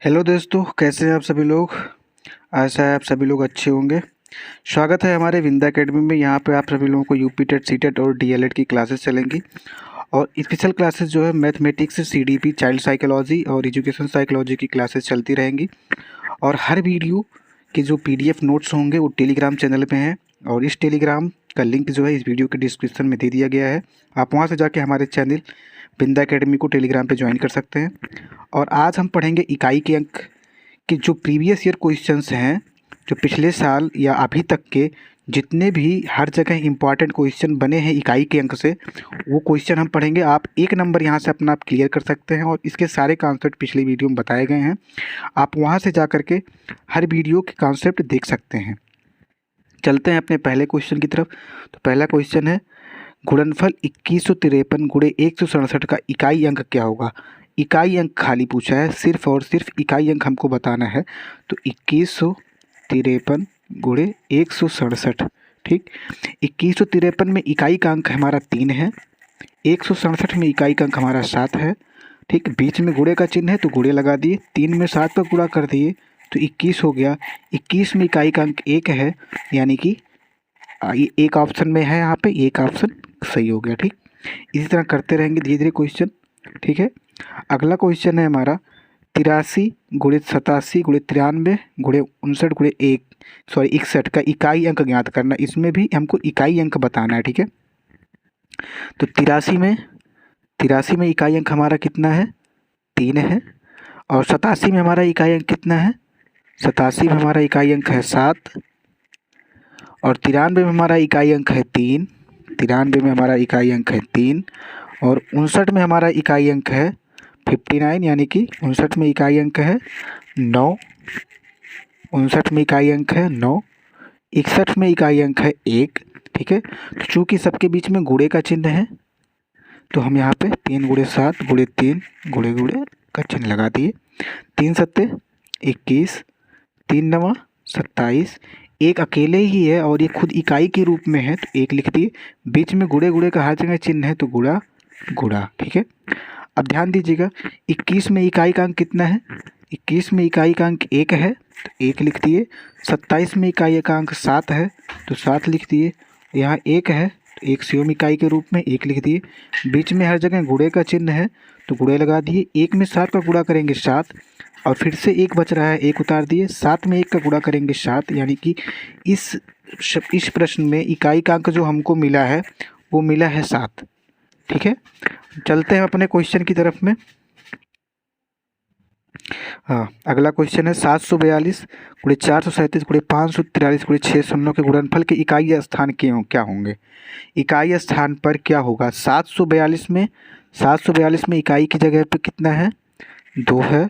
Hello दोस्तों, कैसे हैं आप सभी लोग। आशा है आप सभी लोग अच्छे होंगे। स्वागत है हमारे विंदा एकेडमी में। यहाँ पे आप सभी लोगों को यूपी टेट, सी टेट और डीएलएड की क्लासेस चलेंगी और स्पेशल क्लासेस जो है मैथमेटिक्स, सीडीपी, चाइल्ड साइकोलॉजी और एजुकेशन साइकोलॉजी की क्लासेस चलती रहेंगी। और हर वीडियो के जो पीडीएफ नोट्स होंगे वो टेलीग्राम चैनल पे हैं और इस टेलीग्राम का लिंक जो है इस वीडियो के डिस्क्रिप्शन में दे दिया गया है। आप वहाँ से जाके हमारे चैनल विंदा एकेडमी को टेलीग्राम पे ज्वाइन कर सकते हैं। और आज हम पढ़ेंगे इकाई के अंक कि जो प्रीवियस ईयर क्वेश्चंस हैं, जो पिछले साल या अभी तक के जितने भी हर जगह इम्पॉर्टेंट क्वेश्चन बने हैं इकाई के अंक से, वो क्वेश्चन हम पढ़ेंगे। आप एक नंबर यहाँ से अपना आप क्लियर कर सकते हैं और इसके सारे कॉन्सेप्ट पिछले वीडियो में बताए गए हैं। आप वहाँ से जा कर के हर वीडियो के कॉन्सेप्ट देख सकते हैं। चलते हैं अपने पहले क्वेश्चन की तरफ। तो पहला क्वेश्चन है, गुणनफल 2153 गुणे 167 का इकाई अंक क्या होगा। इकाई अंक खाली पूछा है, सिर्फ और सिर्फ इकाई अंक हमको बताना है। तो 2153 गुणे 167, ठीक। 2153 में इकाई का अंक हमारा 3 है, 167 में इकाई का अंक हमारा 7 है, ठीक। बीच में गुणे का चिन्ह है तो गुणे लगा दिए, 3 में 7 का गुणा कर दिए तो 21 हो गया। 21 में इकाई का अंक 1 है, यानी कि ये एक ऑप्शन में है, यहाँ पे एक ऑप्शन सही हो गया, ठीक। इसी तरह करते रहेंगे धीरे धीरे क्वेश्चन, ठीक है। अगला क्वेश्चन है हमारा 83 गुणे 87 गुणे 93 गुणे 59 गुणे 61 का इकाई अंक ज्ञात करना। इसमें भी हमको इकाई अंक बताना है, ठीक है। तो 83 में इकाई अंक हमारा कितना है, 3 है। और 87 में हमारा इकाई अंक कितना है, 87 में हमारा इकाई अंक है 7। और 93 में हमारा इकाई अंक है 3, 93 में हमारा इकाई अंक है 3। और 59 में हमारा इकाई अंक है 59, यानी कि 59 में इकाई अंक है 9, 59 में इकाई अंक है 9। 61 में इकाई अंक है 1, ठीक है। तो चूँकि सबके बीच में गुणे का चिन्ह है तो हम यहाँ पे 3 गुणे 7 गुणे 3 गुणे गुणे का चिन्ह लगा दिए। 3 सत्ते 21, 3 नवा 27। एक अकेले ही है और ये खुद इकाई के रूप में है तो 1 लिख दिए। बीच में गुणे गुणे का हर जगह चिन्ह है तो गुणा गुणा, ठीक है। अब ध्यान दीजिएगा, 21 में इकाई का अंक कितना है, 21 में इकाई का अंक 1 है तो 1 लिख दिए। 27 में इकाई का अंक 7 है तो 7 लिख दिए। यहाँ 1 है तो 1 स्वयं इकाई के रूप में 1 लिख दिए। बीच में हर जगह गुणे का चिन्ह है तो गुणे लगा दिए। 1 में 7 का गुणा करेंगे 7 और फिर से 1 बच रहा है, 1 उतार दिए। 7 में 1 का गुणा करेंगे 7, यानी कि इस प्रश्न में इकाई का अंक जो हमको मिला है वो मिला है 7, ठीक है। चलते हैं अपने क्वेश्चन की तरफ में। हाँ, अगला क्वेश्चन है 742 गुणे 437 गुणे 543 गुणे 609 के गुणनफल के इकाई स्थान क्या होंगे। इकाई स्थान पर क्या होगा। 742 में इकाई की जगह पे कितना है, 2 है,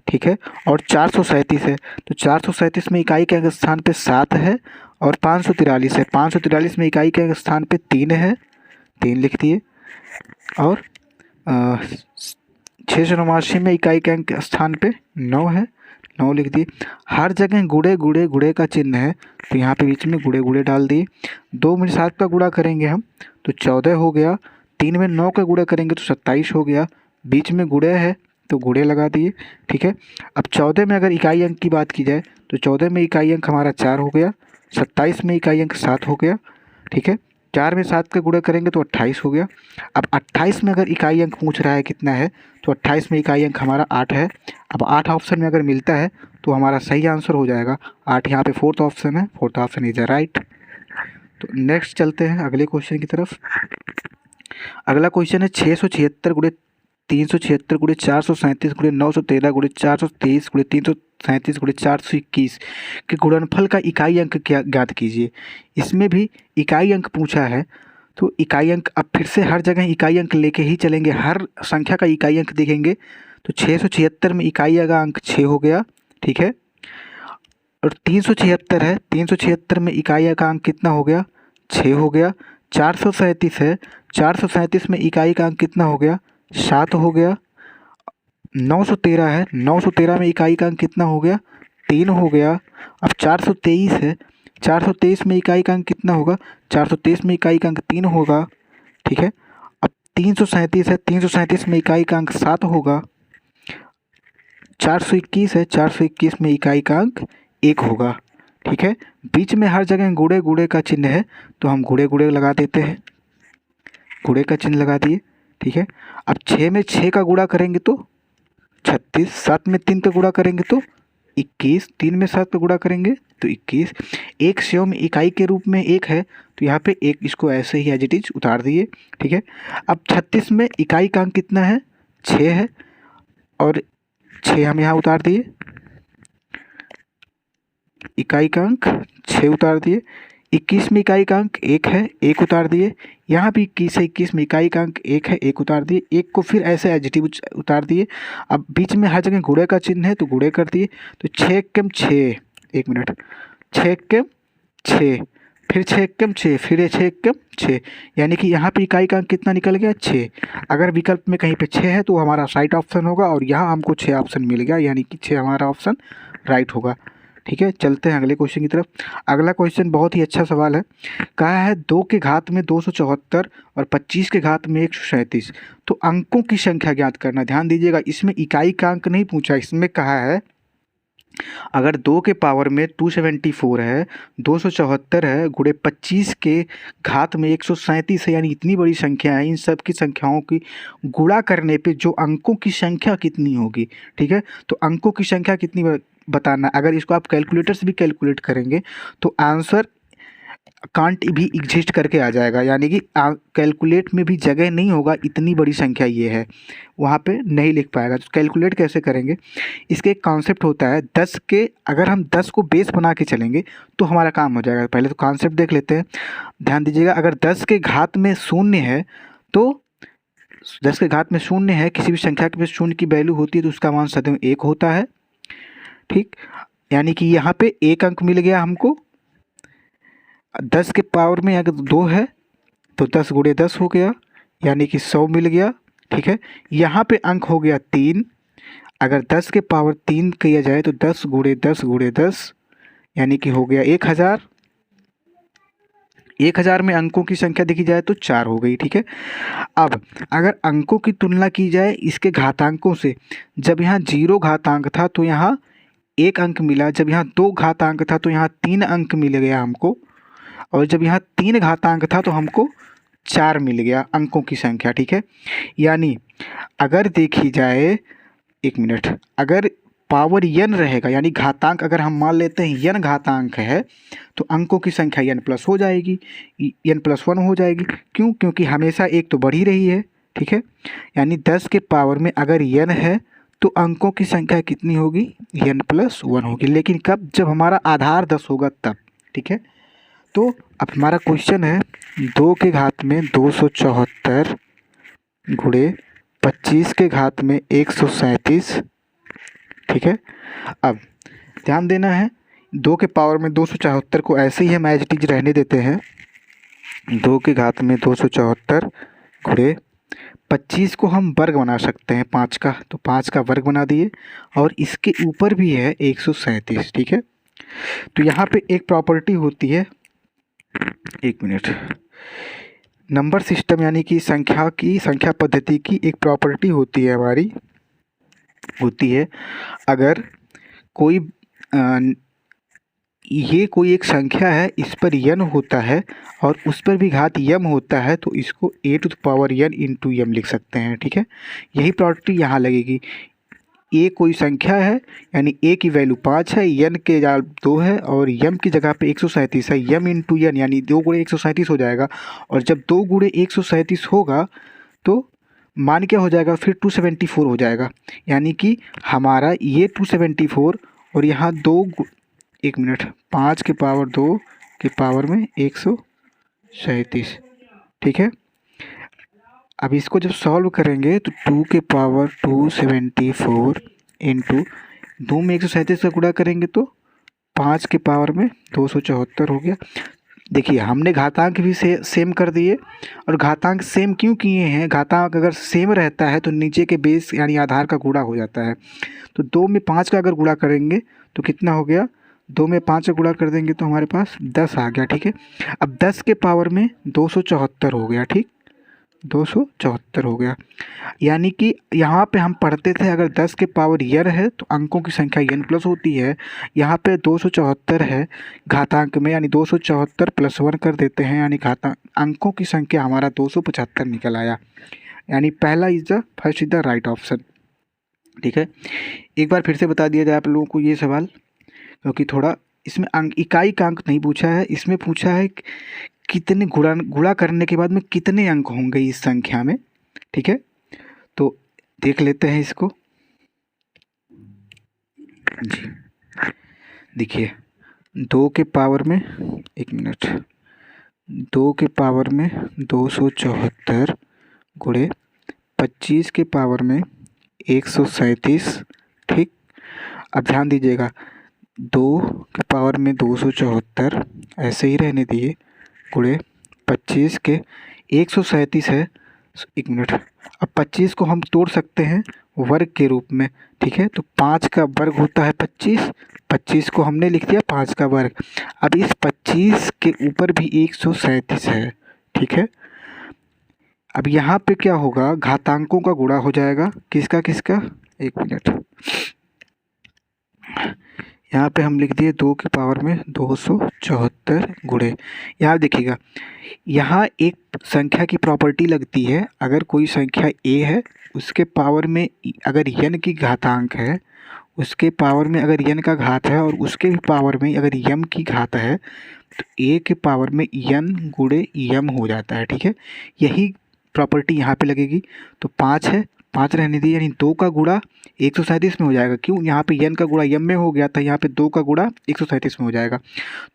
ठीक है। और 437 है तो 437 में इकाई के स्थान पे 7 है और 543 है। 543 में इकाई के स्थान पे 3 है, 3 लिख दिए। और 689 में इकाई के अंक स्थान पे 9 है, 9 लिख दिए। हर जगह गुणे गुणे गुणे का चिन्ह है तो यहाँ पे बीच में गुणे गुणे डाल दिए। 2 में 7 का गुणा करेंगे हम तो 14 हो गया। 3 में 9 का गुणा करेंगे तो 27 हो गया। बीच में गुणे है तो गुणे लगा दिए, ठीक है। अब 14 में अगर इकाई अंक की बात की जाए तो 14 में इकाई अंक हमारा 4 हो गया। 27 में इकाई अंक 7 हो गया, ठीक है। 4 में 7 का गुणा करेंगे तो 28 हो गया। अब 28 में अगर इकाई अंक पूछ रहा है कितना है तो 28 में इकाई अंक हमारा 8 है। अब 8 ऑप्शन में अगर मिलता है तो हमारा सही आंसर हो जाएगा 8। यहाँ पे 4th ऑप्शन है, 4th ऑप्शन इज राइट। तो नेक्स्ट चलते हैं अगले क्वेश्चन की तरफ। अगला क्वेश्चन है 676 गुणे 376 गुणे 437 गुणे 913 गुणे 423 गुणे 337 गुणे 421 के गुणनफल का इकाई अंक क्या ज्ञात कीजिए। इसमें भी इकाई अंक पूछा है तो इकाई अंक अब फिर से हर जगह इकाई अंक लेके ही चलेंगे, हर संख्या का इकाई अंक देखेंगे। तो 676 में इकाई का अंक 6 हो गया, ठीक है। और 376 है, 376 में इकाई का अंक कितना हो गया, 6 हो गया। 437 है, 437 में इकाई का अंक कितना हो गया, 7 हो गया। 913 है, 913 में इकाई का अंक कितना हो गया, 3 हो गया। अब 423 है, 423 में इकाई का अंक कितना होगा, 423 में इकाई का अंक 3 होगा, ठीक है। अब 337 है, 337 में इकाई का अंक 7 होगा। 421 है, 421 में इकाई का अंक 1 होगा, ठीक है। बीच में हर जगह गुणे गुणे का चिन्ह है तो हम गुणे गुणे लगा देते हैं, गुणे का चिन्ह लगा दिए, ठीक है। अब 6 में 6 का गुणा करेंगे तो 36, 7 में 3 का गुणा करेंगे तो 21, 3 में 7 का गुणा करेंगे तो 21। एक स्यों में इकाई के रूप में 1 है तो यहाँ पे 1 इसको ऐसे ही एज इट इज उतार दिए, ठीक है। अब 36 में इकाई का अंक कितना है, 6 है, और 6 हम यहाँ उतार दिए, इकाई का अंक 6 उतार दिए। 21 में इकाई का अंक 1 है, 1 उतार दिए। यहाँ भी 21 है, 21 में इकाई का अंक 1 है, 1 उतार दिए। 1 को फिर ऐसे एडजेक्टिव उतार दिए। अब बीच में हर जगह गुणे का चिन्ह है तो गुणे कर दिए, तो 6 एकम 6, 1 मिनट, 6 एकम 6, फिर 6 एकम 6, फिर 6 एकम 6, यानी कि यहाँ पे इकाई का अंक कितना निकल गया, 6। अगर विकल्प में कहीं पे 6 है तो हमारा राइट ऑप्शन होगा, और यहाँ हमको 6 ऑप्शन मिल गया, यानी कि 6 हमारा ऑप्शन राइट होगा, ठीक है। चलते हैं अगले क्वेश्चन की तरफ। अगला क्वेश्चन बहुत ही अच्छा सवाल है। कहा है 2 के घात में 274 और 25 के घात में 137, तो अंकों की संख्या ज्ञात करना। ध्यान दीजिएगा, इसमें इकाई का अंक नहीं पूछा, इसमें कहा है अगर 2 के पावर में 274 है, 274 है, गुणे 25 के घात में 137 है, यानी इतनी बड़ी संख्या है, इन सब की संख्याओं की गुणा करने पे जो अंकों की संख्या कितनी होगी, ठीक है। तो अंकों की संख्या कितनी बताना। अगर इसको आप कैलकुलेटर से भी कैलकुलेट करेंगे तो आंसर कांट भी एग्जिस्ट करके आ जाएगा, यानी कि कैलकुलेट में भी जगह नहीं होगा, इतनी बड़ी संख्या ये है, वहाँ पे नहीं लिख पाएगा। तो कैलकुलेट कैसे करेंगे, इसके एक कॉन्सेप्ट होता है 10 के, अगर हम 10 को बेस बना के चलेंगे तो हमारा काम हो जाएगा। पहले तो कॉन्सेप्ट देख लेते हैं, ध्यान दीजिएगा। अगर 10 के घात में 0 है तो 10 के घात में 0 है, किसी भी संख्या के पे 0 की वैल्यू होती है तो उसका मान सदैव 1 होता है, ठीक। यानी कि यहाँ पे 1 अंक मिल गया हमको। 10 के पावर में अगर 2 है तो 10 गुणे 10 हो गया, यानी कि 100 मिल गया, ठीक है। यहाँ पे अंक हो गया 3, अगर 10 के पावर 3 किया जाए तो 10 गुणे 10 गुणे 10, यानी कि हो गया 1000। 1000 में अंकों की संख्या देखी जाए तो 4 हो गई, ठीक है। अब अगर अंकों की तुलना की जाए इसके घातांकों से, जब यहाँ 0 घातांक था तो यहाँ 1 अंक मिला, जब यहाँ 2 घातांक था तो यहाँ 3 अंक मिल गया हमको, और जब यहाँ 3 घातांक था तो हमको 4 मिल गया अंकों की संख्या, ठीक है। यानी अगर देखी जाए, 1 मिनट, अगर पावर n रहेगा, यानी घातांक अगर हम मान लेते हैं n घातांक है तो अंकों की संख्या n प्लस हो जाएगी, n+1 हो जाएगी। क्यों, क्योंकि हमेशा एक तो बढ़ ही रही है, ठीक है। यानी 10 के पावर में अगर n है तो अंकों की संख्या कितनी होगी, n+1 होगी, लेकिन कब, जब हमारा आधार 10 होगा तब, ठीक है। तो अब हमारा क्वेश्चन है 2 के घात में 274 गुणे 25 के घात में 137, ठीक है। अब ध्यान देना है, 2 के पावर में 274 को ऐसे ही हम एज इट इज रहने देते हैं। 2 के घात में 274 गुणे 25 को हम वर्ग बना सकते हैं 5 का, तो 5 का वर्ग बना दिए, और इसके ऊपर भी है 137, ठीक है। तो यहाँ पे एक प्रॉपर्टी होती है, 1 मिनट, नंबर सिस्टम यानी कि संख्या पद्धति की एक प्रॉपर्टी होती है हमारी, होती है अगर कोई ये कोई एक संख्या है, इस पर n होता है और उस पर भी घात m होता है, तो इसको a⁴n इंटू m लिख सकते हैं, ठीक है। यही प्रॉपर्टी यहाँ लगेगी। a कोई संख्या है, यानी a की वैल्यू 5 है, n के जगह 2 है, और m की जगह पे 137 है, m इंटू n यानी 2 गुणे 137 हो जाएगा। और जब 2 गुणे 137 होगा तो मान क्या हो जाएगा, फिर 274 हो जाएगा, यानी कि हमारा ये 274 और यहाँ 1 मिनट, 5 के पावर 2 के पावर में 137, ठीक है। अब इसको जब सॉल्व करेंगे तो 2 के पावर 274 इंटू 2 में 137 का गुणा करेंगे तो 5 के पावर में 274 हो गया। देखिए हमने घातांक भी सेम कर दिए, और घातांक सेम क्यों किए हैं, घातांक अगर सेम रहता है तो नीचे के बेस यानी आधार का गुणा हो जाता है। तो 2 में 5 का अगर गुणा करेंगे तो कितना हो गया, 2 में 5 का गुणा कर देंगे तो हमारे पास 10 आ गया, ठीक है। अब 10 के पावर में 274 हो गया, ठीक, 274 हो गया। यानी कि यहाँ पे हम पढ़ते थे अगर 10 के पावर n है तो अंकों की संख्या n प्लस होती है। यहाँ पे 274 है घातांक में, यानी 274 प्लस 1 कर देते हैं, यानी घातांक अंकों की संख्या हमारा 275 निकल आया। यानी पहला is the first is the right option. ठीक है, एक बार फिर से बता दिया जाए आप लोगों को ये सवाल, क्योंकि थोड़ा इसमें अंक इकाई का अंक नहीं पूछा है, इसमें पूछा है कितने गुणा करने के बाद में कितने अंक होंगे इस संख्या में। ठीक है, तो देख लेते हैं इसको जी। देखिए 2 के पावर में 1 मिनट 2 के पावर में 274 गुणे 25 के पावर में 137। ठीक, अब ध्यान दीजिएगा 2 के पावर में 274 ऐसे ही रहने दिए गुणे 25 के 137 है। 1 मिनट, अब 25 को हम तोड़ सकते हैं वर्ग के रूप में। ठीक है, तो 5 का वर्ग होता है 25, 25 को हमने लिख दिया 5 का वर्ग। अब इस 25 के ऊपर भी 137 है। ठीक है, अब यहाँ पे क्या होगा, घातांकों का गुणा हो जाएगा। किसका किसका, 1 मिनट, यहाँ पे हम लिख दिए 2 के पावर में 274 गुणे। यहाँ देखिएगा, यहाँ एक संख्या की प्रॉपर्टी लगती है, अगर कोई संख्या a है उसके पावर में अगर n की घातांक है, उसके पावर में अगर n का घात है और उसके भी पावर में अगर m की घात है, तो a के पावर में n गुणे m हो जाता है। ठीक है, यही प्रॉपर्टी यहाँ पे लगेगी। तो 5 है, 5 रहने दी, यानी 2 का गुणा 137 में हो जाएगा। क्यों, यहाँ पे n का गुणा m में हो गया था, यहाँ पे 2 का गुणा 137 में हो जाएगा,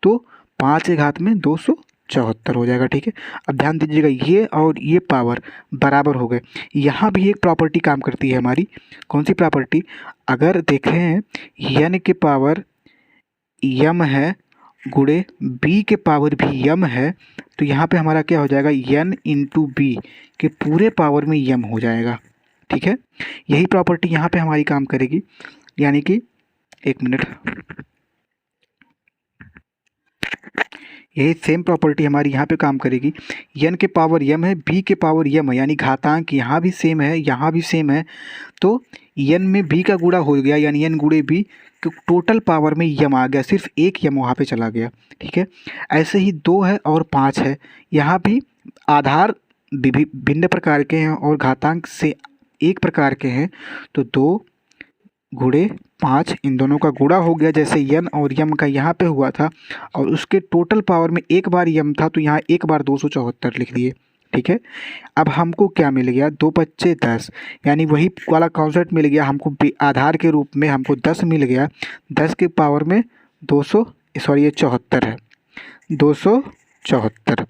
तो 5 के घात में 274 हो जाएगा। ठीक है, अब ध्यान दीजिएगा ये और ये पावर बराबर हो गए। यहाँ भी एक प्रॉपर्टी काम करती है हमारी। कौन सी प्रॉपर्टी, अगर देखें n के पावर m है गुणे b के पावर भी m है, तो यहाँ पे हमारा क्या हो जाएगा, n इंटू बी के पूरे पावर में m हो जाएगा। ठीक है, यही प्रॉपर्टी यहाँ पे हमारी काम करेगी। यानी कि 1 मिनट, यही सेम प्रॉपर्टी हमारी यहाँ पे काम करेगी। n के पावर m है, b के पावर m है, यानी घातांक यहाँ भी सेम है, यहाँ भी सेम है, तो n में b का गुणा हो गया, यानी n गुणे b, तो टोटल पावर में m आ गया, सिर्फ एक m वहाँ पे चला गया। ठीक है, ऐसे ही 2 है और 5 है, यहाँ भी आधार भिन्न प्रकार के हैं और घातांक से एक प्रकार के हैं, तो 2 गुणे 5 इन दोनों का गुणा हो गया, जैसे n और m का यहाँ पे हुआ था, और उसके टोटल पावर में एक बार m था, तो यहाँ एक बार 274 लिख दिए। ठीक है, अब हमको क्या मिल गया, 2 पच्चे 10, यानी वही वाला कॉन्सेप्ट मिल गया हमको, आधार के रूप में हमको 10 मिल गया। 10 के पावर में 74 है, 274।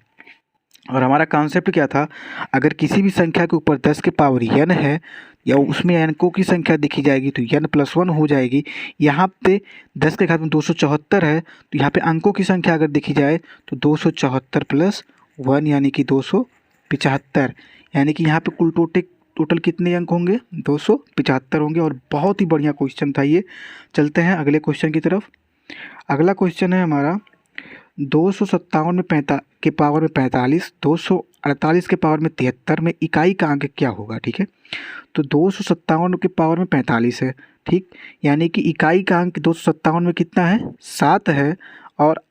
और हमारा कॉन्सेप्ट क्या था, अगर किसी भी संख्या के ऊपर 10 के पावर n है या उसमें अंकों की संख्या दिखी जाएगी तो n प्लस 1 हो जाएगी। यहाँ पे 10 के घात में 274 है, तो यहाँ पे अंकों की संख्या अगर दिखी जाए तो 274 प्लस 1 यानी कि 275, यानी कि यहाँ पे कुल टोटल कितने अंक होंगे, 275 होंगे। और बहुत ही बढ़िया क्वेश्चन था ये। चलते हैं अगले क्वेश्चन की तरफ। अगला क्वेश्चन है हमारा 257 में के पावर में 45, 248 के पावर में 73 में इकाई का अंक क्या होगा। ठीक है, तो 257 के पावर में 45 है। ठीक, यानी कि इकाई का अंक 257 में कितना है, 7 है, और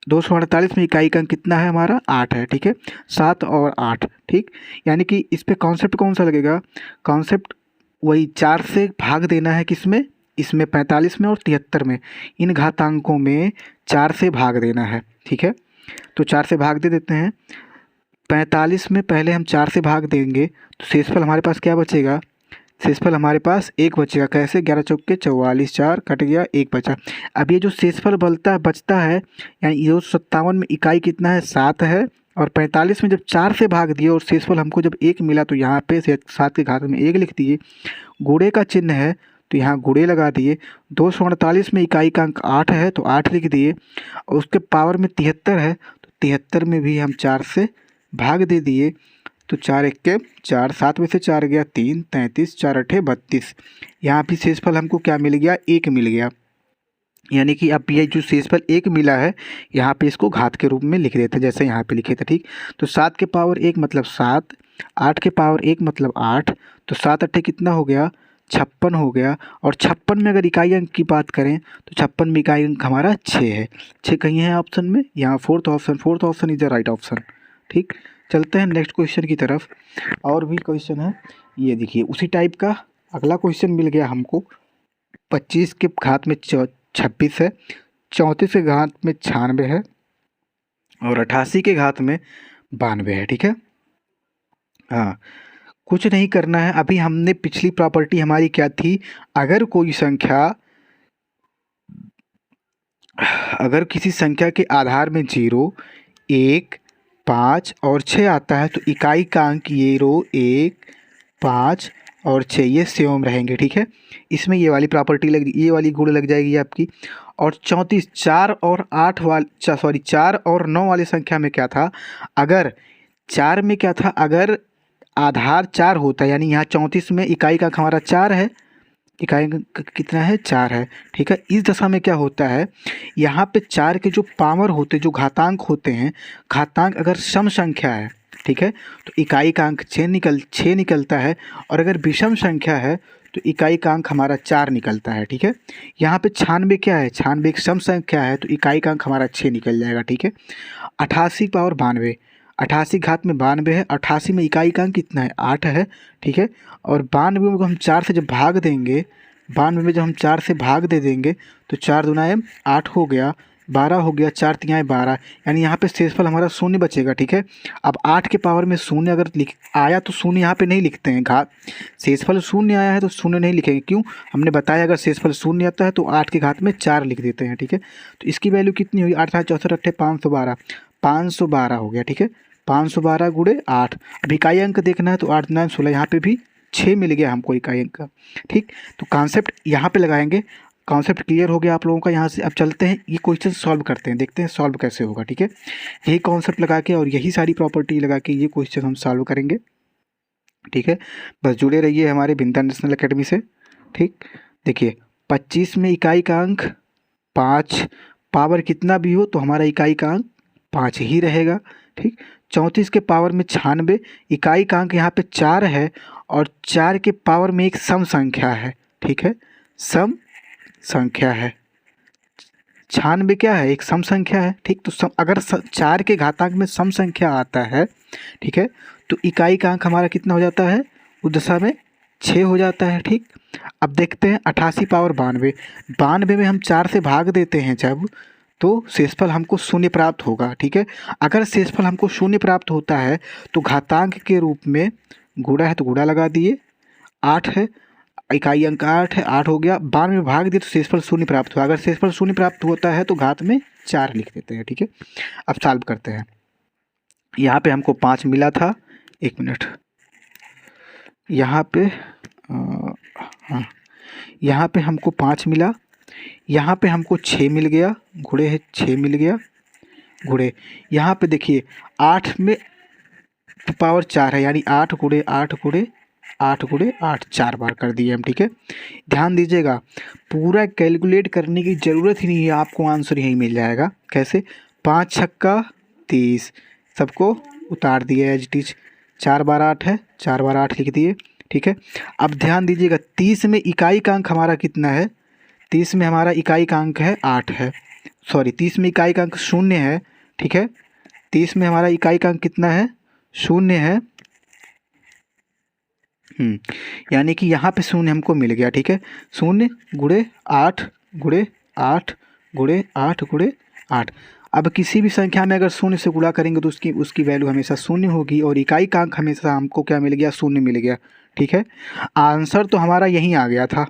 248 में इकाई का अंक कितना है हमारा, 8 है। ठीक है, 7 और 8। ठीक, यानी कि इस पे कॉन्सेप्ट कौन सा लगेगा, कॉन्सेप्ट वही 4 से भाग देना है, किसमें, इसमें 45 में और 73 में, इन घातांकों में 4 से भाग देना है। ठीक है, तो 4 से भाग दे देते हैं। 45 में पहले हम 4 से भाग देंगे तो शेषफल हमारे पास क्या बचेगा, शेषफल हमारे पास 1 बचेगा। कैसे, 11 चौके 44, 4 कट गया, 1 बचा। अब ये जो शेषफल बचता है, यानी 257 में इकाई कितना है, 7 है, और 45 में जब 4 से भाग दिए और शेषफल हमको जब 1 मिला, तो यहाँ पे 7 के घात में 1 लिख दिए। गुणे का चिन्ह है तो यहाँ गुणे लगा दिए। 248 में इकाई का अंक 8 है तो 8 लिख दिए, और उसके पावर में 73 है तो 73 में भी हम 4 से भाग दे दिए। तो 4 1 4, 7 में से 4 गया 3, 33, 4 8 32। यहाँ भी शेषफल हमको क्या मिल गया, 1 मिल गया। यानी कि अब ये जो शेषफल 1 मिला है, यहाँ पे इसको घात के रूप में लिख देते हैं, जैसे यहाँ पे लिखे थे। ठीक, तो 7 के पावर 1 मतलब 7, 8 के पावर 1 मतलब 8, तो 7 अट्ठे कितना हो गया, 56 हो गया। और 56 में अगर इकाई अंक की बात करें तो 56 में इकाई अंक हमारा 6 है। 6 कहीं है ऑप्शन में, यहाँ fourth option is the right option. ठीक, चलते हैं नेक्स्ट क्वेश्चन की तरफ। और भी क्वेश्चन है, ये देखिए उसी टाइप का अगला क्वेश्चन मिल गया हमको। 25 के घात में 26 है, 34 के घात में 96 है, और 88 के घात में 92 है। ठीक है, हाँ, कुछ नहीं करना है। अभी हमने पिछली प्रॉपर्टी हमारी क्या थी, अगर कोई संख्या, अगर किसी संख्या के आधार में 0, 1, 5 और 6 आता है तो इकाई का अंक 0, 1, 5 और 6 ये सेम रहेंगे। ठीक है, इसमें ये वाली प्रॉपर्टी ये वाली गुण लग जाएगी आपकी। और 34 4 और 8 वाली 4 और 9 वाली संख्या में क्या था, अगर 4 में क्या था, अगर आधार 4 होता है, यानी यहाँ 34 में इकाई का अंक हमारा 4 है, इकाई अंक कितना है, 4 है। ठीक है, इस दशा में क्या होता है, यहाँ पे 4 के जो पावर होते, जो घातांक होते हैं, घातांक अगर सम संख्या है, ठीक है, तो इकाई का अंक 6 निकलता है। और अगर विषम संख्या है तो इकाई का अंक हमारा 4 निकलता है। ठीक है, यहाँ पे 96 क्या है, 96 एक सम संख्या है तो इकाई का अंक हमारा 6 निकल जाएगा। ठीक है, 88 पावर 92, 88 घात में 92 है, 88 में इकाई का अंक कितना है, 8 है। ठीक है, और 92 में हम 4 से जब भाग देंगे, 92 में जब हम 4 से भाग दे देंगे तो 4 दूना 8 हो गया, 12 हो गया, 4 तिहाई 12, यानी यहाँ पे शेषफल हमारा शून्य बचेगा। ठीक है, अब 8 के पावर में शून्य अगर आया तो शून्य यहाँ पे नहीं लिखते हैं, घात शेषफल शून्य आया है तो शून्य नहीं लिखेंगे। क्यों, हमने बताया अगर शेषफल शून्य आता है तो 8 के घात में 4 लिख देते हैं। ठीक है, तो इसकी वैल्यू कितनी हुई, 8 64 अट्ठे 512, 512 हो गया। ठीक है, 512 गुणे 8। अब इकाई अंक देखना है तो 8 9 16, यहाँ पे भी 6 मिल गया हमको इकाई अंक का। ठीक, तो कॉन्सेप्ट यहाँ पे लगाएंगे। कॉन्सेप्ट क्लियर हो गया आप लोगों का। यहाँ से अब चलते हैं, ये क्वेश्चन सॉल्व करते हैं, देखते हैं सॉल्व कैसे होगा। ठीक है, यही कॉन्सेप्ट लगा के और यही सारी प्रॉपर्टी लगा के ये क्वेश्चन हम सॉल्व करेंगे। ठीक है, बस जुड़े रहिए हमारे विंध्या नेशनल एकेडमी से। ठीक, देखिए 25 में इकाई का अंक 5, पावर कितना भी हो तो हमारा इकाई का अंक 5 ही रहेगा। ठीक, 34 के पावर में 96, इकाई का अंक यहाँ पे 4 है, और 4 के पावर में एक सम संख्या है। ठीक है, सम संख्या है, 96 क्या है, एक सम संख्या है। ठीक, तो अगर 4 के घातांक में सम संख्या आता है, ठीक है, तो इकाई का अंक हमारा कितना हो जाता है, उस दशा में 6 हो जाता है। ठीक, अब देखते हैं 88 पावर 92, 92 में हम 4 से भाग देते हैं जब, तो शेषफल हमको शून्य प्राप्त होगा। ठीक है, अगर शेषफल हमको शून्य प्राप्त होता है तो घातांक के रूप में गुणा है तो गुणा लगा दिए, 8 है, इकाई अंक 8 है, 8 हो गया, 92 में भाग दिए तो शेषफल शून्य प्राप्त हुआ। अगर शेषफल शून्य प्राप्त होता है तो घात में 4 लिख देते हैं। ठीक है, अब सॉल्व करते हैं। यहाँ पे हमको 5 मिला था, 1 मिनट, यहाँ पे हाँ, यहाँ पे हमको 5 मिला, यहाँ पे हमको 6 मिल गया, गुणे है 6 मिल गया, गुणे यहाँ पे देखिए 8 में पावर 4 है, यानी 8 गुणे 8 गुणे 8 गुणे 8, 4 बार कर दिए हम। ठीक है, ध्यान दीजिएगा, पूरा कैलकुलेट करने की ज़रूरत ही नहीं है, आपको आंसर यहीं मिल जाएगा। कैसे, 5 छक्का 30, सबको उतार दिए एज इट इज, 4 बार 8 है, 4 बार 8 लिख दिए। ठीक है, अब ध्यान दीजिएगा 30 में इकाई का अंक हमारा कितना है, 30 में हमारा इकाई का अंक है 8 है, सॉरी 30 में इकाई का अंक 0 है। ठीक है, 30 में हमारा इकाई का अंक कितना है, 0 है। यानी कि यहाँ पे 0 हमको मिल गया। ठीक है, 0 गुणे 8 गुणे 8 गुणे 8 गुणे 8। अब किसी भी संख्या में अगर 0 से गुणा करेंगे तो उसकी वैल्यू हमेशा 0 होगी, और इकाई का अंक हमेशा हमको क्या मिल गया, 0 मिल गया। ठीक है, आंसर तो हमारा यहीं आ गया था,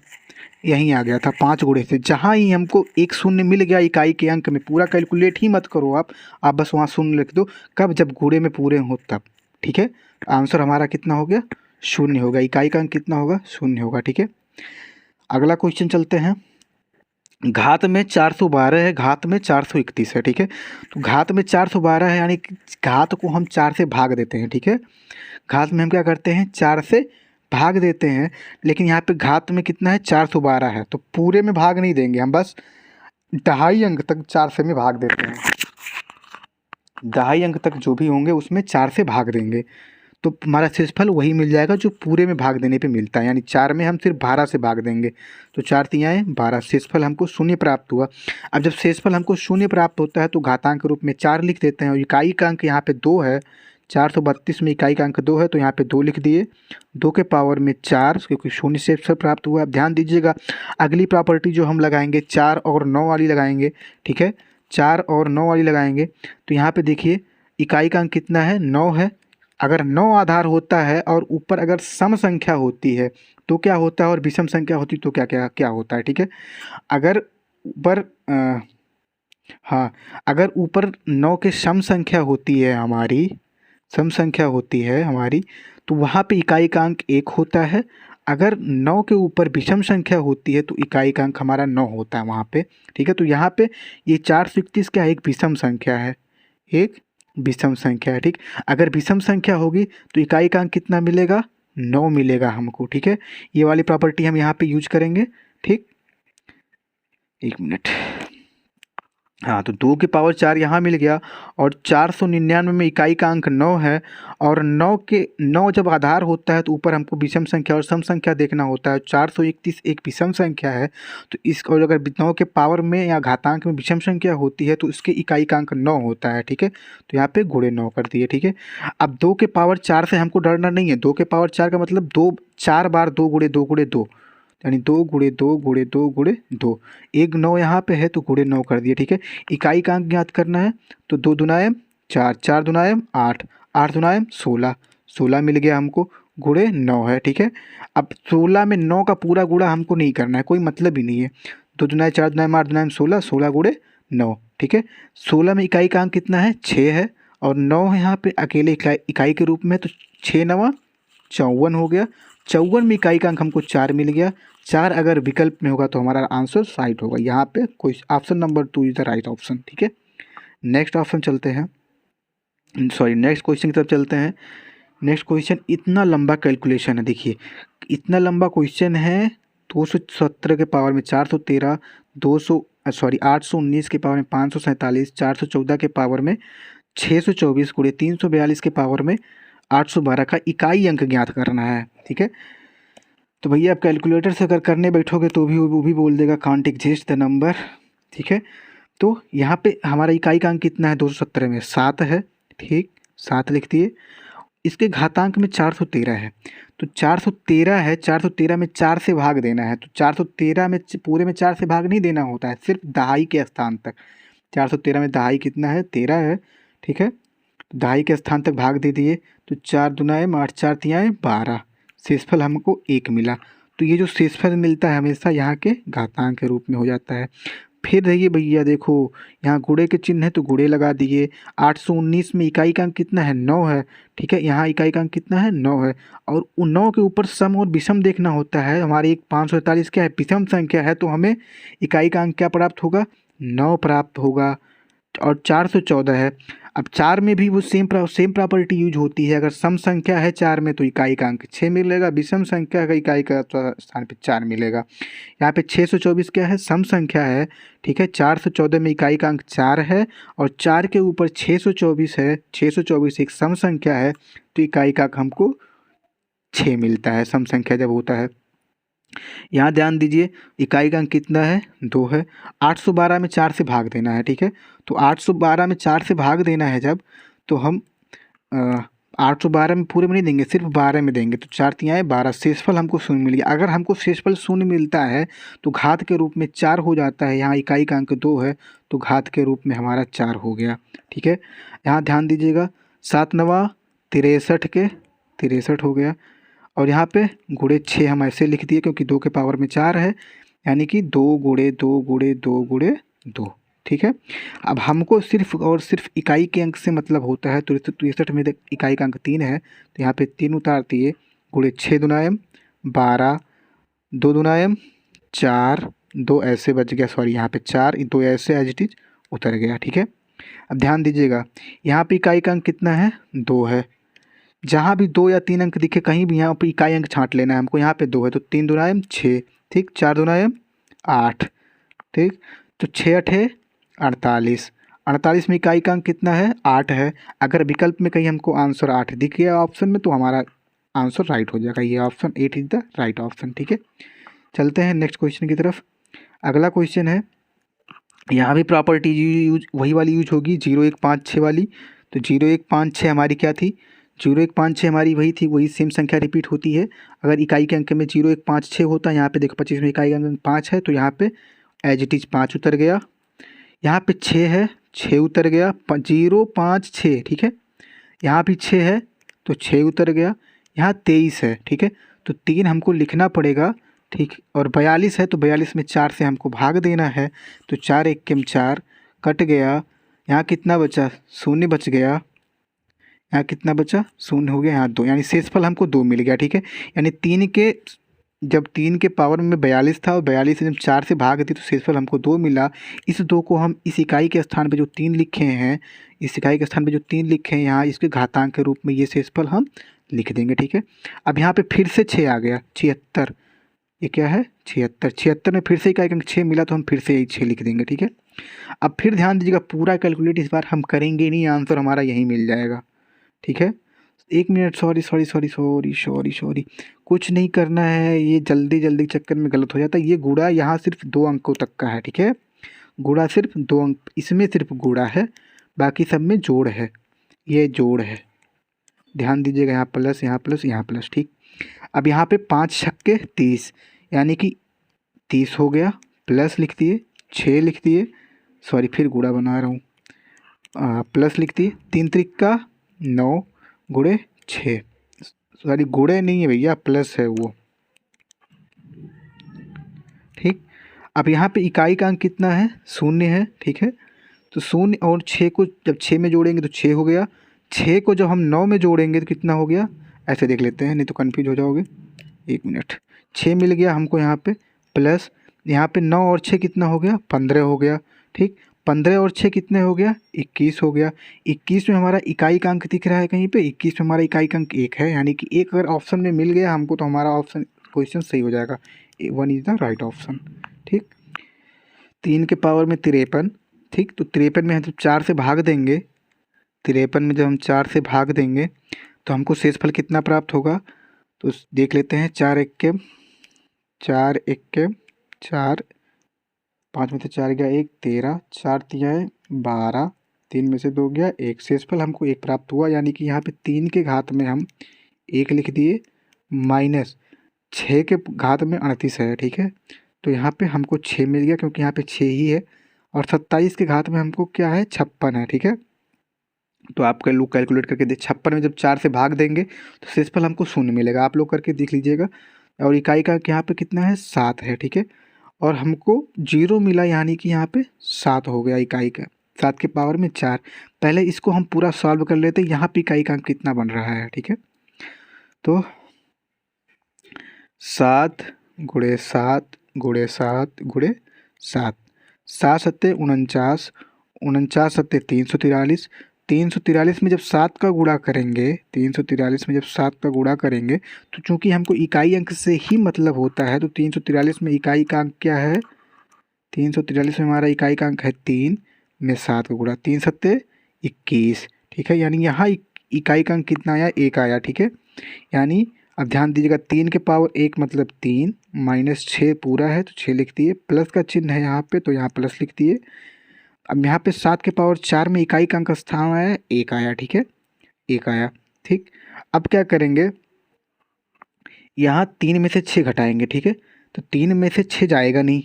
यहीं आ गया था 5 गुणे से। जहाँ ही हमको एक 0 मिल गया इकाई के अंक में, पूरा कैलकुलेट ही मत करो आप बस वहाँ 0 लिख दो, कब, जब गुणे में पूरे हो तब। ठीक है, आंसर हमारा कितना हो गया, 0 होगा, इकाई का अंक कितना होगा, 0 होगा। ठीक है, अगला क्वेश्चन चलते हैं। घात में 412 है, घात में 431 है। ठीक है, तो घात में 412 है, यानी घात को हम 4 से भाग देते हैं। ठीक है, घात में हम क्या करते हैं, 4 से भाग देते हैं, लेकिन यहाँ पे घात में कितना है, 412 है, तो पूरे में भाग नहीं देंगे हम, बस दहाई अंक तक 4 से में भाग देते हैं, दहाई अंक तक जो भी होंगे उसमें 4 से भाग देंगे। तो हमारा शेषफल वही मिल जाएगा जो पूरे में भाग देने पे मिलता है, यानी 4 में हम सिर्फ 12 से भाग देंगे, तो 4 तिहाई 12, शेषफल हमको शून्य प्राप्त हुआ। अब जब शेषफल हमको शून्य प्राप्त होता है तो घातांक के रूप में 4 लिख देते हैं, और इकाई का अंक यहाँ पे 2 है, 432 में इकाई का अंक 2 है, तो यहाँ पे 2 लिख दिए, 2 के पावर में 4, क्योंकि शून्य शेषफल प्राप्त हुआ। अब ध्यान दीजिएगा, अगली प्रॉपर्टी जो हम लगाएंगे 4 और 9 वाली लगाएंगे, ठीक है, 4 और 9 वाली लगाएंगे। तो यहाँ पे देखिए इकाई का अंक कितना है, 9 है। अगर 9 आधार होता है और ऊपर अगर सम संख्या होती है तो क्या होता है, और विषम संख्या होती तो क्या क्या क्या होता है, ठीक है। अगर ऊपर हाँ, अगर ऊपर 9 के सम संख्या होती है हमारी, सम संख्या होती है हमारी, तो वहाँ पे इकाई का अंक 1 होता है। अगर 9 के ऊपर विषम संख्या होती है तो इकाई का अंक हमारा 9 होता है वहाँ पे, ठीक है। तो यहाँ पे ये 431 क्या है, एक विषम संख्या है, एक विषम संख्या है, ठीक। अगर विषम संख्या होगी तो इकाई का अंक कितना मिलेगा, 9 मिलेगा हमको, ठीक है। ये वाली प्रॉपर्टी हम यहाँ पे यूज करेंगे, ठीक। 1 मिनट, हाँ, तो 2 के पावर 4 यहाँ मिल गया, और 499 में इकाई का अंक 9 है, और 9 जब आधार होता है तो ऊपर हमको विषम संख्या और सम संख्या देखना होता है। 431 एक विषम संख्या है, तो इस, और अगर 9 के पावर में या घातांक में विषम संख्या होती है तो इसके इकाई का अंक 9 होता है, ठीक है। तो यहाँ पे गुणे 9 कर दिए, ठीक है। अब 2 के पावर 4 से हमको डरना नहीं है, 2 के पावर 4 का मतलब 4 बार 2 गुणे 2 गुणे 2, यानी 2 गुणे 2 गुणे 2 गुणे 2, एक 9 यहाँ पे है तो गुणे 9 कर दिए, ठीक है। इकाई का अंक ज्ञात करना है, तो 2 दुनायम 4, 4 दुनायम 8, 8 दुनायम 16, 16 मिल गया हमको, गुणे 9 है, ठीक है। अब 16 में 9 का पूरा गुणा हमको नहीं करना है, कोई मतलब ही नहीं है। 2 दुनाय 4 दुनायम 8 दुनायम 16, 16 गुणे 9, ठीक है। 16 में इकाई का अंक कितना है, 6 है, और 9 है यहाँ पे अकेले इकाई के रूप में, तो 6 9 54 हो गया। 54 में इकाई का अंक हमको 4 मिल गया। 4 अगर विकल्प में होगा तो हमारा आंसर राइट होगा। यहाँ पे कोई option number 2 is the right option, ठीक है। नेक्स्ट ऑप्शन चलते हैं, सॉरी नेक्स्ट क्वेश्चन की तरफ चलते हैं। नेक्स्ट क्वेश्चन इतना लंबा कैलकुलेशन है, देखिए इतना लंबा क्वेश्चन है। 217 के पावर में 413, 819 के पावर में 547, 414 के पावर में 624 गुणे 342 के पावर में 812 का इकाई अंक ज्ञात करना है, ठीक है। तो भैया आप कैलकुलेटर से अगर करने बैठोगे तो भी वो भी बोल देगा कांट एग्जिस्ट द नंबर, ठीक है। तो यहाँ पे हमारा इकाई का अंक कितना है, 217 में 7 है, ठीक, 7 लिख दिए। इसके घातांक में 413 है, तो 413 है, 413 में 4 से भाग देना है, तो 413 में पूरे में 4 से भाग नहीं देना होता है, सिर्फ दहाई के स्थान तक। 413 में दहाई कितना है, 13 है, ठीक है। दहाई के स्थान तक भाग दे दिए, तो 4 दुनाए 8, 4 तिहाई 12, शेषफल हमको 1 मिला। तो ये जो शेषफल मिलता है हमेशा यहाँ के घातांक के रूप में हो जाता है। फिर रहिए भैया, देखो यहाँ गुणे के चिन्ह है तो गुणे लगा दिए। 819 में इकाई का अंक कितना है, 9 है, ठीक है। यहाँ इकाई का अंक कितना है, 9 है, और उन 9 के ऊपर सम और विषम देखना होता है। हमारी एक 543 क्या है, विषम संख्या है, तो हमें इकाई का अंक क्या प्राप्त होगा, 9 प्राप्त होगा, और 414 है। अब 4 में भी वो सेम प्रॉपर्टी यूज होती है। अगर सम संख्या है 4 में तो इकाई का अंक 6 मिलेगा, विषम संख्या का इकाई का स्थान पे 4 मिलेगा। यहाँ पे 624 क्या है, सम संख्या है, ठीक है। 414 में इकाई का अंक 4 है, और 4 के ऊपर 624 है, 624 एक सम संख्या है, तो इकाई का अंक हमको 6 मिलता है, सम संख्या जब होता है। यहाँ ध्यान दीजिए इकाई का अंक कितना है, 2 है। 812 में 4 से भाग देना है, ठीक है। तो 812 में 4 से भाग देना है जब, तो हम 812 में पूरे में नहीं देंगे, सिर्फ 12 में देंगे, तो 4 तिहाई 12, शेषफल हमको 0 मिल गया। अगर हमको शेषफल 0 मिलता है तो घात के रूप में 4 हो जाता है। यहाँ इकाई का अंक 2 है तो घात के रूप में हमारा 4 हो गया, ठीक है। यहाँ ध्यान दीजिएगा 7 9 63 के 63 हो गया, और यहाँ पे गुणे 6 हम ऐसे लिख दिए क्योंकि 2 के पावर में 4 है, यानी कि 2 गुणे 2 गुणे 2 गुणे 2, ठीक है। अब हमको सिर्फ और सिर्फ इकाई के अंक से मतलब होता है, तो 63 में इकाई का अंक 3 है, तो यहाँ पे 3 उतार दिए, गुणे 6 दुनायम 12, 2 दुनायम 4, 2 ऐसे बच गया, सॉरी यहाँ पे 4, 2 ऐसे एज इट इज उतर गया, ठीक है। अब ध्यान दीजिएगा यहाँ पे इकाई का अंक कितना है, 2 है। जहाँ भी 2 या 3 अंक दिखे कहीं भी यहाँ पे इकाई अंक छांट लेना है हमको। यहाँ पे 2 है तो 3 दुनायम 6, ठीक, 4 दुनायम 8, ठीक, तो 6 8 48, 48 में इकाई का अंक कितना है, 8 है। अगर विकल्प में कहीं हमको आंसर 8 दिख गया ऑप्शन में तो हमारा आंसर राइट हो जाएगा, ये option 8 is the right option. ठीक है, चलते हैं नेक्स्ट क्वेश्चन की तरफ। अगला क्वेश्चन है, यहाँ भी प्रॉपर्टी यूज वही वाली यूज होगी 0 1 5 6 वाली। तो 0 1 5 6 हमारी क्या थी, 0 1 5 6 हमारी वही थी, वही सेम संख्या रिपीट होती है। अगर इकाई के अंक में 0 1 5 6 होता है, यहाँ पे देखो 25 में इकाई का अंक 5 है तो यहाँ पे एज इट इज 5 उतर गया। यहाँ पे 6 है, 6 उतर गया, 0 5 6। ठीक है, यहाँ भी 6 है तो 6 उतर गया। यहाँ 23 है, ठीक है, तो 3 हमको लिखना पड़ेगा। ठीक, और 42 है तो 42 में 4 से हमको भाग देना है, तो 4 1 के 4 कट गया। यहाँ कितना बचा, शून्य बच गया। यहाँ कितना बचा, शून्य हो गया, यहाँ 2, यानी शेषफल हमको 2 मिल गया। ठीक है, यानी 3 के जब 3 के पावर में 42 था और 42 से जब 4 से भाग दी तो शेषफल हमको 2 मिला। इस 2 को हम इस इकाई के स्थान पे जो 3 लिखे हैं, इस इकाई के स्थान पे जो 3 लिखे हैं यहाँ इसके घातांक के रूप में ये शेषफल हम लिख देंगे। ठीक है, अब यहाँ पे फिर से 6 आ गया, 76। ये क्या है, 76। 76 में फिर से इकाई का अंक 6 मिला तो हम फिर से यही 6 लिख देंगे। ठीक है, अब फिर ध्यान दीजिएगा, पूरा कैलकुलेट इस बार हम करेंगे नहीं, आंसर हमारा यहीं मिल जाएगा। ठीक है, 1 मिनट, सॉरी, कुछ नहीं करना है, ये जल्दी जल्दी चक्कर में गलत हो जाता है। ये गुणा यहाँ सिर्फ 2 अंकों तक का है। ठीक है, गुणा सिर्फ 2 अंक, इसमें सिर्फ गुणा है, बाकी सब में जोड़ है, ये जोड़ है। ध्यान दीजिएगा, यहाँ प्लस, यहाँ प्लस, यहाँ प्लस। ठीक, अब यहाँ पे 5 छक्के 30, यानी कि 30 हो गया, प्लस लिख दिए, 6 लिख दिए, सॉरी फिर गुणा बना रहा हूँ, प्लस लिख दिए, 3 त्रिका 9 गुणे 6, सॉरी गुणे नहीं है भैया, प्लस है वो। ठीक, अब यहाँ पे इकाई का अंक कितना है, 0 है। ठीक है, तो 0 और 6 को जब 6 में जोड़ेंगे तो 6 हो गया। 6 को जब हम 9 में जोड़ेंगे तो कितना हो गया, ऐसे देख लेते हैं नहीं तो कन्फ्यूज हो जाओगे। 1 मिनट, 6 मिल गया हमको यहाँ पे, प्लस यहाँ पे 9 और 6 कितना हो गया, 15 हो गया। ठीक, 15 और 6 कितने हो गया, 21 हो गया। 21 में हमारा इकाई का अंक दिख रहा है कहीं पे, 21 में हमारा इकाई का अंक 1 है, यानी कि 1 अगर ऑप्शन में मिल गया हमको तो हमारा ऑप्शन क्वेश्चन सही हो जाएगा, 1 इज द राइट ऑप्शन। ठीक, 3 के पावर में 53। ठीक, तो 53 में हम जब 4 से भाग देंगे, 53 में जब हम 4 से भाग देंगे तो हमको शेषफल कितना प्राप्त होगा, तो देख लेते हैं। 4 1 के 4, 5 में से 4 गया 1, 13, 4 दिया है 12, 3 में से 2 गया 1, शेषफल हमको 1 प्राप्त हुआ। यानी कि यहाँ पे 3 के घात में हम 1 लिख दिए, माइनस 6 के घात में 38 है। ठीक है, तो यहाँ पे हमको 6 मिल गया क्योंकि यहाँ पे 6 ही है, और 27 के घात में हमको क्या है, 56 है। ठीक है, तो आप लोग कैलकुलेट करके 56 में जब 4 से भाग देंगे तो शेषफल हमको 0 मिलेगा, आप लोग करके देख लीजिएगा। और इकाई का यहाँ पे कितना है, 7 है। ठीक है, और हमको 0 मिला, यानी कि यहाँ पे 7 हो गया इकाई का, 7 के पावर में 4। पहले इसको हम पूरा सॉल्व कर लेते हैं, यहाँ पे इकाई का अंक कितना बन रहा है। ठीक है, तो 7 गुणे 7 गुणे 7 गुणे 7, 7 सत्ते 49, 49 सत्ते 343, 343 में जब 7 का गुणा करेंगे, 343 में जब 7 का गुणा करेंगे तो चूंकि हमको इकाई अंक से ही मतलब होता है, तो 343 में इकाई का अंक क्या है, 343 में हमारा इकाई का अंक है 3 में 7 का गुणा, 3 सत्ते 21। ठीक है, यानी यहाँ इकाई का अंक कितना आया, 1 आया। ठीक है, यानी अब ध्यान दीजिएगा, 3 के पावर 1 मतलब 3, माइनस 6 पूरा है तो 6 लिख दिए, प्लस का चिन्ह है यहाँ पे तो यहाँ प्लस लिख दिए। अब यहाँ पे 7 के पावर 4 में इकाई का अंक स्थान आया 1 आया। ठीक है, 1 आया। ठीक, अब क्या करेंगे, यहाँ 3 में से 6 घटाएंगे। ठीक है, तो 3 में से 6 जाएगा नहीं,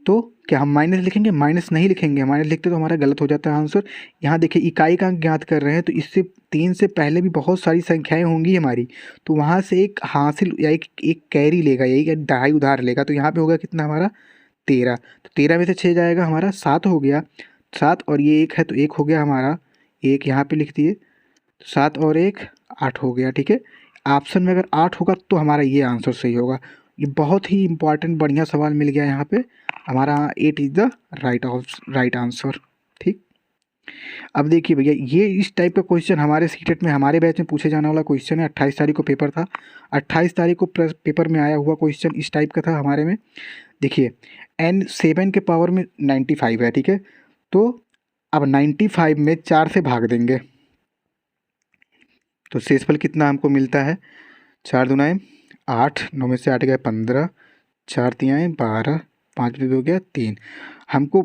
तो क्या हम माइनस लिखेंगे, माइनस नहीं लिखेंगे, माइनस लिखते तो हमारा गलत हो जाता है आंसर। यहाँ देखिए इकाई का अंक ज्ञात कर रहे हैं तो इससे 3 से पहले भी बहुत सारी संख्याएं होंगी हमारी, तो वहाँ से एक हासिल या एक कैरी लेगा, यही दहाई उधार लेगा, तो यहाँ पे होगा कितना हमारा 13, तो 13 में से 6 जाएगा हमारा 7 हो गया, 7 और ये 1 है तो 1 हो गया हमारा, 1 यहाँ पे लिख दिए, 7 और 1 8 हो गया। ठीक है, ऑप्शन में अगर 8 होगा तो हमारा ये आंसर सही होगा। ये बहुत ही इंपॉर्टेंट बढ़िया सवाल मिल गया यहाँ पे, हमारा 8 इज द राइट आंसर। ठीक, अब देखिए भैया, ये इस टाइप का क्वेश्चन हमारे सीटेट में हमारे बैच में पूछे जाने वाला क्वेश्चन है। 28 तारीख को पेपर था, 28 तारीख को पेपर में आया हुआ क्वेश्चन इस टाइप का था हमारे में। देखिए n 7 के पावर में 95 है। ठीक है, तो अब 95 में 4 से भाग देंगे तो शेषफल कितना हमको मिलता है, 4 दूनाएँ 8, 9 में से 8 गए 15, 4 तियाएँ 12, 5 में 2 गया 3, हमको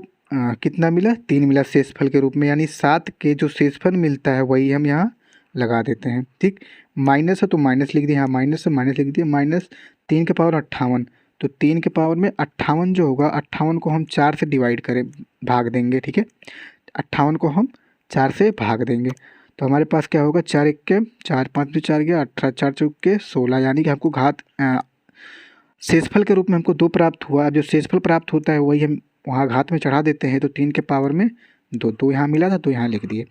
कितना मिला, 3 मिला शेषफल के रूप में, यानी 7 के जो शेषफल मिलता है वही हम यहाँ लगा देते हैं। ठीक, माइनस है तो माइनस लिख दिए, यहाँ माइनस है माइनस लिख दिए, माइनस 3 के पावर 58, तो 3 के पावर में 58 जो होगा, 58 को हम 4 से डिवाइड करें, भाग देंगे। ठीक है, 58 को हम 4 से भाग देंगे तो हमारे पास क्या होगा, 4 एक के 4, 5 में 4 गया 18, 4 चौक के 16, यानी कि हमको घात शेषफल के रूप में हमको 2 प्राप्त हुआ। अब जो शेषफल प्राप्त होता है वही हम वहाँ घात में चढ़ा देते हैं, तो 3 के पावर में 2, 2 यहाँ मिला था तो यहाँ लिख दिए।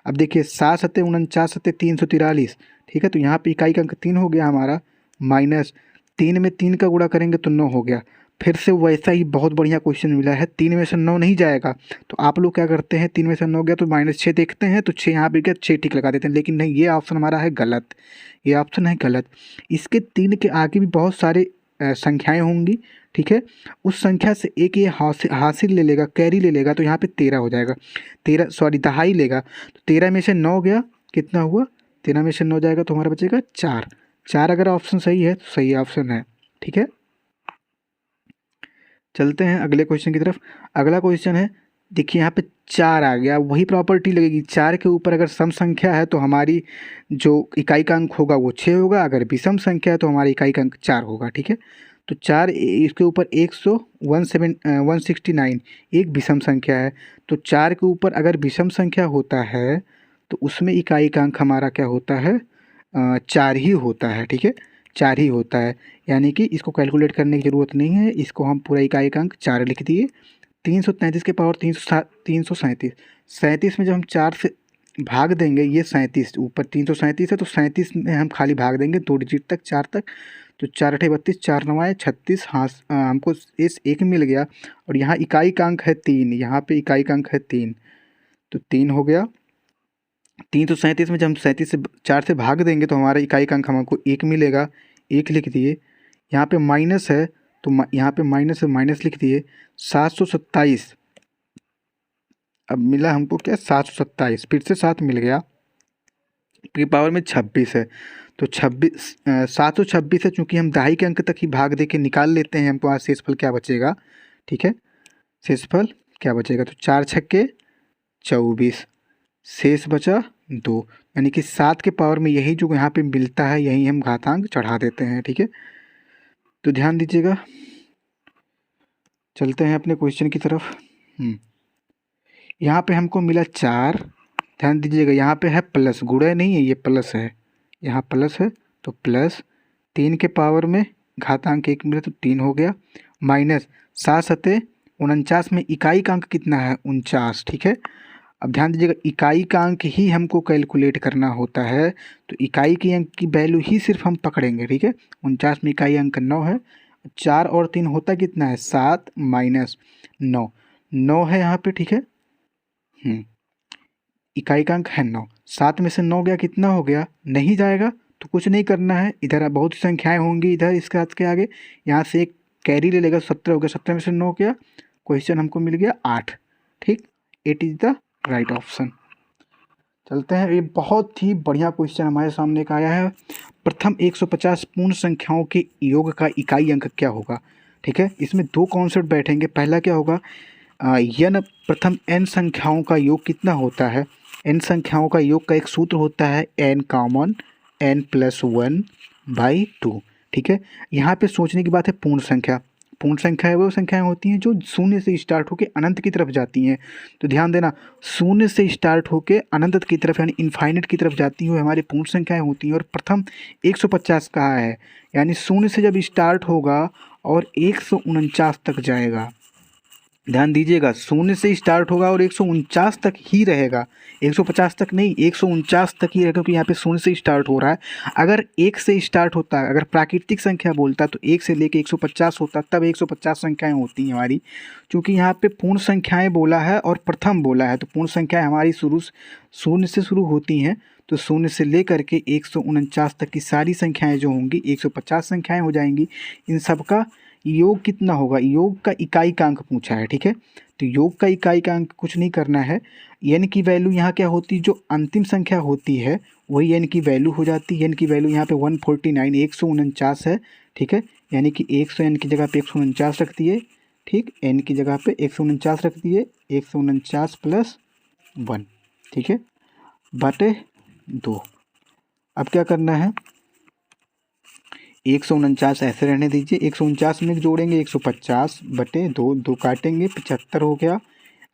अब देखिए 7 सत्ते 49 सत्ते 343, ठीक है, तो यहाँ पे इकाई का अंक 3 हो गया हमारा, माइनस 3 में 3 का गुणा करेंगे तो 9 हो गया। फिर से वैसा ही बहुत बढ़िया क्वेश्चन मिला है, 3 में से 9 नहीं जाएगा तो आप लोग क्या करते हैं, 3 में से 9 गया तो -6 देखते हैं, तो 6 यहाँ पे गया 6 टिक लगा देते हैं, लेकिन नहीं, ये ऑप्शन हमारा है गलत, ये ऑप्शन है गलत। इसके 3 के आगे भी बहुत सारे संख्याएं होंगी। ठीक है, उस संख्या से एक ये हासिल ले लेगा, कैरी ले लेगा, तो यहाँ पे 13 हो जाएगा, 13 सॉरी दहाई लेगा, तो 13 में से 9 गया, कितना हुआ, 13 में से 9 जाएगा तो हमारा बचेगा 4, 4 अगर ऑप्शन सही है तो सही ऑप्शन है। ठीक है, चलते हैं अगले क्वेश्चन की तरफ। अगला क्वेश्चन है, देखिए यहाँ पे 4 आ गया, वही प्रॉपर्टी लगेगी, 4 के ऊपर अगर सम संख्या है तो हमारी जो इकाई का अंक होगा वो 6 होगा, अगर विषम संख्या है तो हमारी इकाई का अंक 4 होगा। ठीक है, तो 4 इसके ऊपर 169 एक विषम संख्या है, तो 4 के ऊपर अगर विषम संख्या होता है तो उसमें इकाई का अंक हमारा क्या होता है, 4 ही होता है। ठीक है, 4 ही होता है, यानी कि इसको कैलकुलेट करने की ज़रूरत नहीं है, इसको हम पूरा इकाई का अंक 4 लिख दिए। 333 के पावर 337, 37 में जब हम 4 से भाग देंगे, ये 37 ऊपर 337 है तो 37 में हम खाली भाग देंगे 2 डिजिट तक, 4 तक, तो 4 अठे 32, 4 नवाए 36, हाँ हमको इस एक मिल गया, और यहाँ इकाई का अंक है 3, यहाँ पे इकाई का अंक है 3, तो 3 हो गया। 337 में जब हम 37 से 4 से भाग देंगे तो हमारा इकाई का अंक हमको 1 मिलेगा, 1 लिख दिए। यहाँ पे माइनस है तो यहाँ पे माइनस है, माइनस लिख दिए। 727 अब मिला हमको क्या, 727, फिर से 7 मिल गया, की पावर में 26 है, तो 726 है, चूँकि हम दहाई के अंक तक ही भाग दे के निकाल लेते हैं, हमको आज शेषफल क्या बचेगा। ठीक है, शेषफल क्या बचेगा, तो 4 छक्के 24, शेष बचा 2, यानी कि 7 के पावर में यही जो यहाँ पे मिलता है यही हम घातांक चढ़ा देते हैं। ठीक है, तो ध्यान दीजिएगा, चलते हैं अपने क्वेश्चन की तरफ। यहाँ पे हमको मिला 4, ध्यान दीजिएगा यहाँ पे है प्लस, गुणा नहीं है, ये प्लस है, यहाँ प्लस है तो प्लस 3 के पावर में घातांक 1 मिला तो 3 हो गया, माइनस 7 सत्ते 49 में इकाई का अंक कितना है, 49। ठीक है, अब ध्यान दीजिएगा इकाई का अंक ही हमको कैलकुलेट करना होता है, तो इकाई की अंक की वैल्यू ही सिर्फ हम पकड़ेंगे। ठीक है, 49 में इकाई अंक 9 है, 4 और 3 होता कितना है, 7 माइनस 9, 9 है यहाँ पे। ठीक है, इकाई का अंक है 9, 7 में से 9 गया, कितना हो गया, नहीं जाएगा तो कुछ नहीं करना है, इधर बहुत सी संख्याएं होंगी, इधर इसके हाथ के आगे यहाँ से एक कैरी ले लेगा, 17 हो गया, 17 में से 9 गया, क्वेश्चन हमको मिल गया 8। ठीक, 8 इज द राइट ऑप्शन। चलते हैं, ये बहुत ही बढ़िया क्वेश्चन हमारे सामने का आया है। प्रथम 150 पूर्ण संख्याओं के योग का इकाई अंक क्या होगा। ठीक है, इसमें 2 कॉन्सेप्ट बैठेंगे। पहला क्या होगा, यन प्रथम n संख्याओं का योग कितना होता है। n संख्याओं का योग का एक सूत्र होता है n कॉमन n+1/2। ठीक है, यहाँ पे सोचने की बात है, पूर्ण संख्या, पूर्ण संख्या वो संख्याएं होती हैं जो शून्य से स्टार्ट होकर अनंत की तरफ जाती हैं। तो ध्यान देना, शून्य से स्टार्ट होकर अनंत की तरफ यानी इन्फाइनेट की तरफ जाती हुई हमारी पूर्ण संख्याएं होती हैं। और प्रथम 150 कहा है, यानी शून्य से जब स्टार्ट होगा और 149 तक जाएगा। ध्यान दीजिएगा, शून्य से स्टार्ट होगा और 149 तक ही रहेगा, 150 तक नहीं, 149 तक ही रहेगा, क्योंकि यहाँ पे शून्य से स्टार्ट हो रहा है। अगर 1 से स्टार्ट होता, अगर प्राकृतिक संख्या बोलता तो 1 से लेके 150 होता, तब 150 संख्याएं होती हैं हमारी। चूँकि यहाँ पे पूर्ण संख्याएं बोला है और प्रथम बोला है, तो पूर्ण संख्याएं हमारी शून्य से शुरू होती हैं, तो शून्य से लेकर के 149 तक की सारी संख्याएँ जो होंगी 150 संख्याएँ हो जाएंगी। इन सब का योग कितना होगा, योग का इकाई का अंक पूछा है। ठीक है, तो योग का इकाई का अंक कुछ नहीं करना है, एन की वैल्यू यहाँ क्या होती है, जो अंतिम संख्या होती है वही एन की वैल्यू हो जाती है। एन की वैल्यू यहाँ पे 149 149 है, ठीक है, यानी कि 100 एन की जगह पे 149 रख दिए, ठीक, एन की जगह पे 149 रख दिए, 149 प्लस 1, ठीक है, बटे 2। अब क्या करना है, 149 ऐसे रहने दीजिए, 149 में जोड़ेंगे 150 बटे 2, 2 काटेंगे 75 हो गया।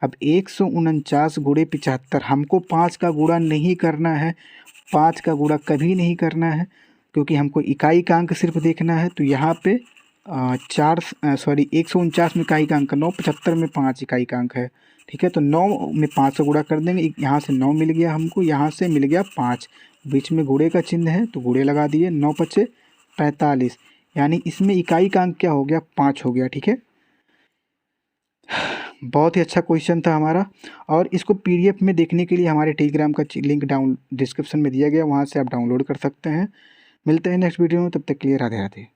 अब 149 गुणे 75, हमको 5 का गुणा नहीं करना है, 5 का गुणा कभी नहीं करना है, क्योंकि हमको इकाई का अंक सिर्फ देखना है। तो यहाँ पे 149 में इकाई का अंक 9, 75 में 5 इकाई का अंक है, ठीक है। तो 9 में 5 से गुणा कर देंगे, यहाँ से 9 मिल गया हमको, यहाँ से मिल गया 5, बीच में गुणे का चिन्ह है तो गुणे लगा दिए, 9 पचे 45, यानी इसमें इकाई का अंक क्या हो गया, 5 हो गया, ठीक है। बहुत ही अच्छा क्वेश्चन था हमारा, और इसको पीडीएफ में देखने के लिए हमारे टेलीग्राम का लिंक डिस्क्रिप्शन में दिया गया, वहाँ से आप डाउनलोड कर सकते हैं। मिलते हैं नेक्स्ट वीडियो में, तब तक के लिए राधे राधे।